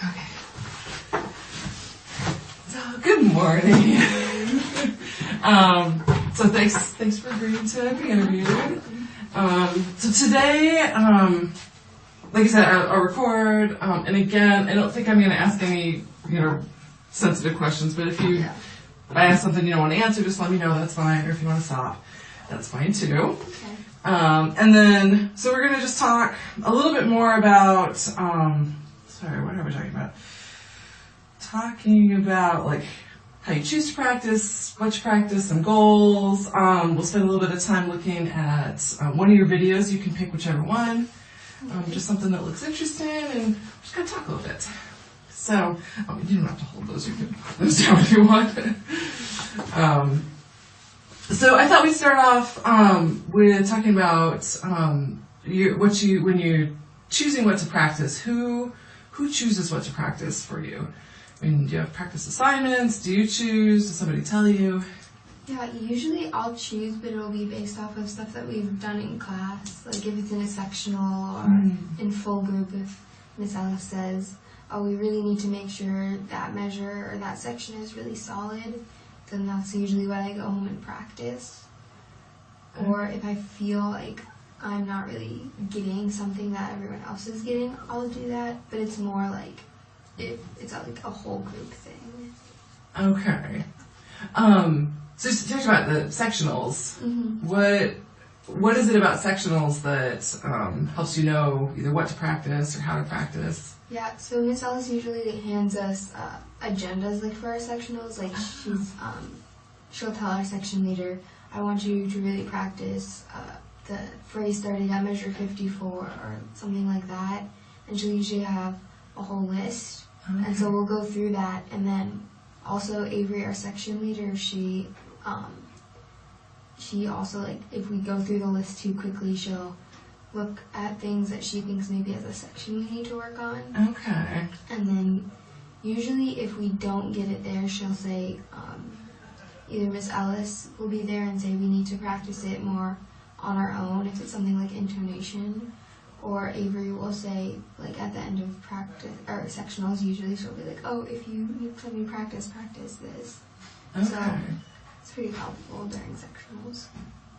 Okay. So, good morning. So thanks for agreeing to be interviewed. So today, like I said, I'll record, and again, I don't think I'm going to ask any, sensitive questions, but if I ask something you don't want to answer, just let me know, that's fine, or if you want to stop, that's fine too. Okay. And then, so we're going to just talk a little bit more about, sorry, what are we talking about? Talking about, like, how you choose to practice, what you practice, some goals. We'll spend a little bit of time looking at one of your videos. You can pick whichever one. Just something that looks interesting, and we're just going to talk a little bit. So, you don't have to hold those. You can put those down if you want. So I thought we'd start off with talking about when you're choosing what to practice. Who chooses what to practice for you? I mean, do you have practice assignments? Do you choose? Does somebody tell you? Yeah, usually I'll choose, but it'll be based off of stuff that we've done in class. Like if it's in a sectional or in full group, if Miss Ellis says, oh, we really need to make sure that measure or that section is really solid, then that's usually what I go home and practice. Or if I feel like I'm not really getting something that everyone else is getting, I'll do that. But it's more like if it's like a whole group thing. Okay. So just talk about the sectionals. Mm-hmm. What is it about sectionals that helps you know either what to practice or how to practice? Yeah, so Miss Ellis usually hands us agendas like for our sectionals. Like she'll tell our section leader, I want you to really practice the phrase starting at measure 54 or something like that. And she'll usually have a whole list. Okay. And so we'll go through that. And then also Avery, our section leader, she also, like, if we go through the list too quickly, she'll look at things that she thinks maybe as a section we need to work on. Okay. And then usually if we don't get it there, she'll say, either Miss Ellis will be there and say we need to practice it more on our own if it's something like intonation, or Avery will say, like, at the end of practice, or sectionals usually, she'll be like, oh, if you need something practice this. Okay. So it's pretty helpful during sectionals.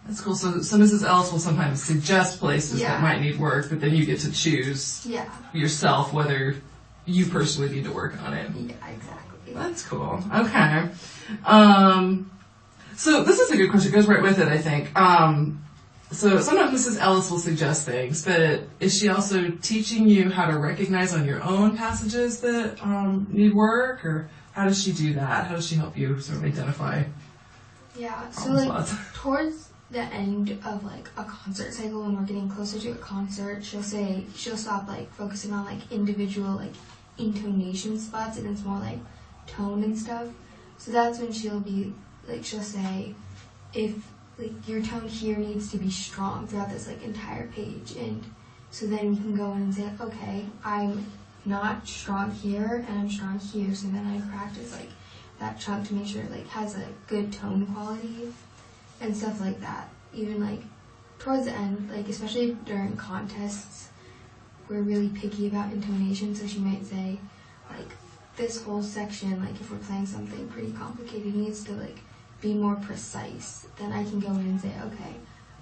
That's cool. So Mrs. Ellis will sometimes suggest places that might need work, but then you get to choose yourself whether you personally need to work on it. Yeah, exactly. That's cool. Okay. So this is a good question. It goes right with it, I think. So sometimes Mrs. Ellis will suggest things, but is she also teaching you how to recognize on your own passages that need work, or how does she do that? How does she help you sort of identify? Yeah, so like towards the end of like a concert cycle, when we're getting closer to a concert, she'll stop like focusing on like individual like intonation spots, and it's more like tone and stuff. So that's when she'll say, if like your tone here needs to be strong throughout this like entire page, and so then you can go in and say, okay, I'm not strong here and I'm strong here, so then I practice like that chunk to make sure it like has a good tone quality and stuff like that. Even like towards the end, like especially during contests, we're really picky about intonation, so she might say like this whole section, like if we're playing something pretty complicated, needs to like be more precise. Then I can go in and say, okay,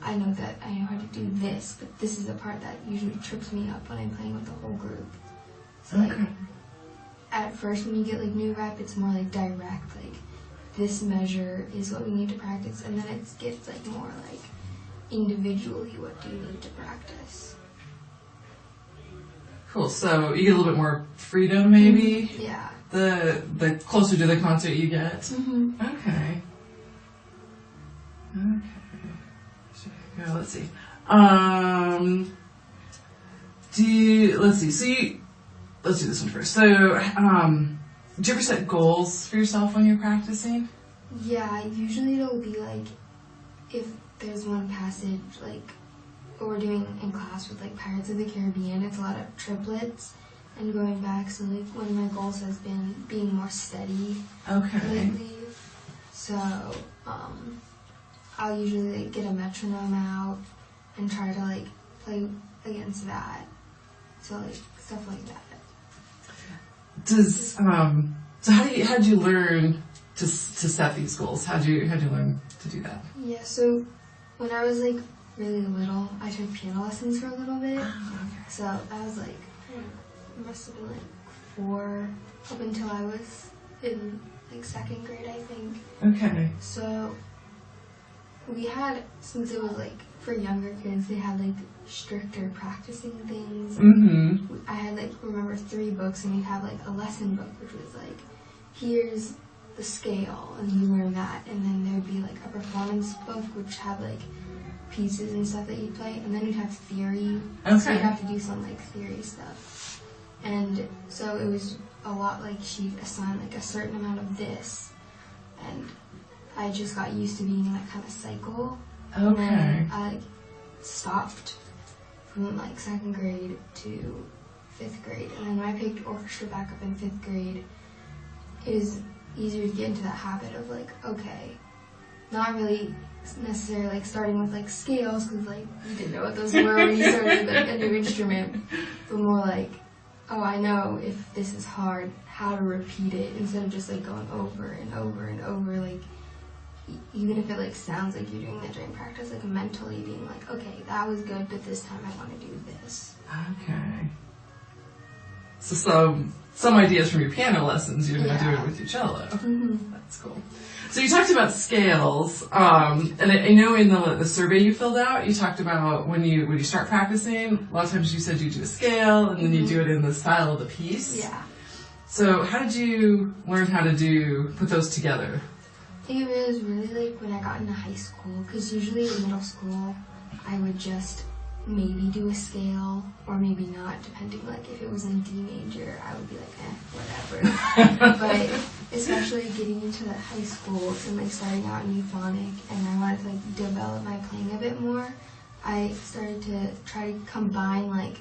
I know how to do this, but this is a part that usually trips me up when I'm playing with the whole group. So like at first when you get like new rep, it's more like direct, like this measure is what we need to practice, and then it gets like more like individually what do you need to practice. Cool. So you get a little bit more freedom, maybe. Mm-hmm. Yeah. The closer to the concert you get. Mm-hmm. Okay. Yeah, let's see. Let's do this one first. So, do you ever set goals for yourself when you're practicing? Yeah, usually it'll be like, if there's one passage, like, what we're doing in class with, like, Pirates of the Caribbean, it's a lot of triplets and going back, so, like, one of my goals has been being more steady lately. So, I'll usually, like, get a metronome out and try to, like, play against that. So, like, stuff like that. Does so how did you learn to set these goals? How'd you learn to do that? Yeah, so when I was like really little, I took piano lessons for a little bit. So I was like, it must have been like 4 up until I was in like 2nd grade, I think. Okay. So we had, since it was like for younger kids, they had like stricter practicing things. Mm-hmm. I had like, remember 3 books, and we'd have like a lesson book, which was like, here's the scale, and you learn that, and then there'd be like a performance book which had like pieces and stuff that you'd play, and then we'd have theory. Okay. So you'd have to do some like theory stuff. And so it was a lot like she'd assign like a certain amount of this, and I just got used to being in that kind of cycle. Okay. And then I stopped from like 2nd grade to 5th grade, and then when I picked orchestra back up in 5th grade, it was easier to get into that habit of like, okay, not really necessarily like starting with like scales, because like you didn't know what those were when you started like a new instrument, but more like, oh, I know if this is hard, how to repeat it instead of just like going over and over and over, like even if it like sounds like you're doing that during practice, like mentally being like, okay, that was good, but this time I want to do this. Okay. So some ideas from your piano lessons, you're going to do it with your cello. Mm-hmm. That's cool. So you talked about scales, and I know in the survey you filled out, you talked about when you start practicing, a lot of times you said you do a scale, and then you do it in the style of the piece. Yeah. So how did you learn how to put those together? I think it was really like when I got into high school, because usually in middle school I would just maybe do a scale or maybe not, depending, like if it was in D major I would be like whatever. But especially getting into that high school and like starting out in euphonic, and I wanted to like develop my playing a bit more, I started to try to combine like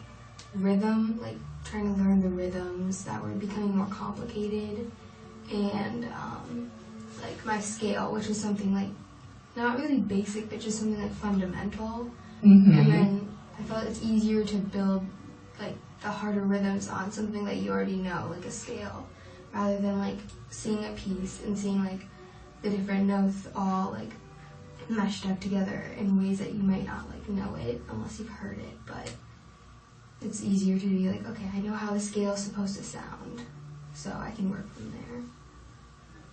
rhythm, like trying to learn the rhythms that were becoming more complicated, and like my scale, which was something like not really basic, but just something like fundamental. Mm-hmm. And then I felt it's easier to build like the harder rhythms on something that you already know, like a scale, rather than like seeing a piece and seeing like the different notes all like meshed up together in ways that you might not like know it unless you've heard it. But it's easier to be like, okay, I know how the scale is supposed to sound, so I can work from there.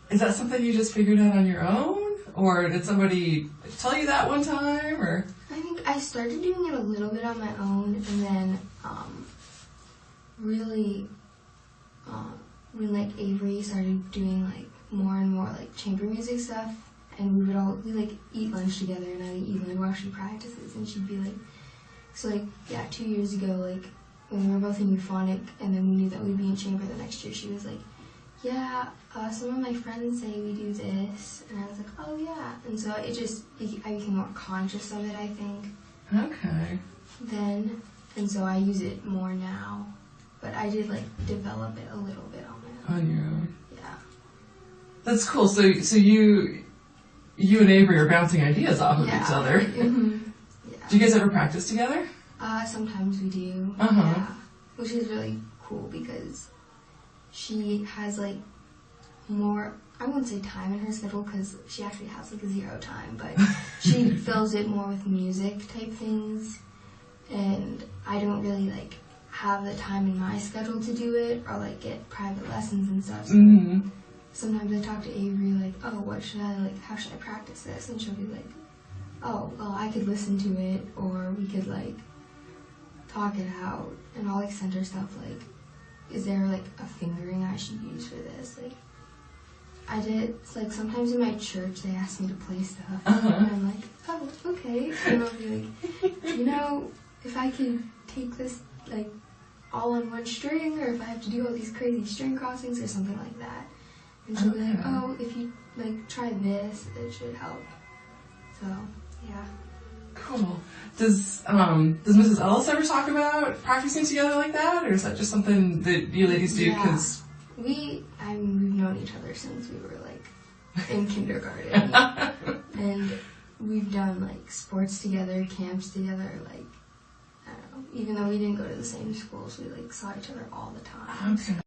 Is that something you just figured out on your own? Or did somebody tell you that one time? Or I think I started doing it a little bit on my own, and then really when like Avery started doing like more and more like chamber music stuff, and we like eat lunch together, and I would eat lunch while she practices, and she'd be like, so like 2 years ago, like when we were both in euphonic, and then we knew that we'd be in chamber the next year, she was like, yeah, some of my friends say we do this, and I was like, oh yeah, and so I became more conscious of it, I think. okay. Then, and so I use it more now, but I did like develop it a little bit on my own. On your own. Yeah. That's cool. So you and Avery are bouncing ideas off of each other. Mm-hmm. Yeah. Do you guys ever practice together? Sometimes we do. Uh-huh. Yeah. Which is really cool because she has like more, I won't say time in her schedule because she actually has like 0 time, but she fills it more with music type things, and I don't really like have the time in my schedule to do it or like get private lessons and stuff. So Mm-hmm. sometimes I talk to Avery like, oh, how should I practice this? And she'll be like, oh, well, I could listen to it, or we could like talk it out, and I'll like send her stuff like, is there like a fingering I should use for this? Like, I did, it's like sometimes in my church they ask me to play stuff, and I'm like, oh, okay. And I'll be like, you know, if I could take this like all on one string, or if I have to do all these crazy string crossings or something like that. And she'll be like, oh, if you like try this, it should help. So, yeah. Cool. Does Mrs. Ellis ever talk about practicing together like that, or is that just something that you ladies do? Because we've known each other since we were like in kindergarten, and we've done like sports together, camps together. Like, I don't know, even though we didn't go to the same schools, we like saw each other all the time. Okay.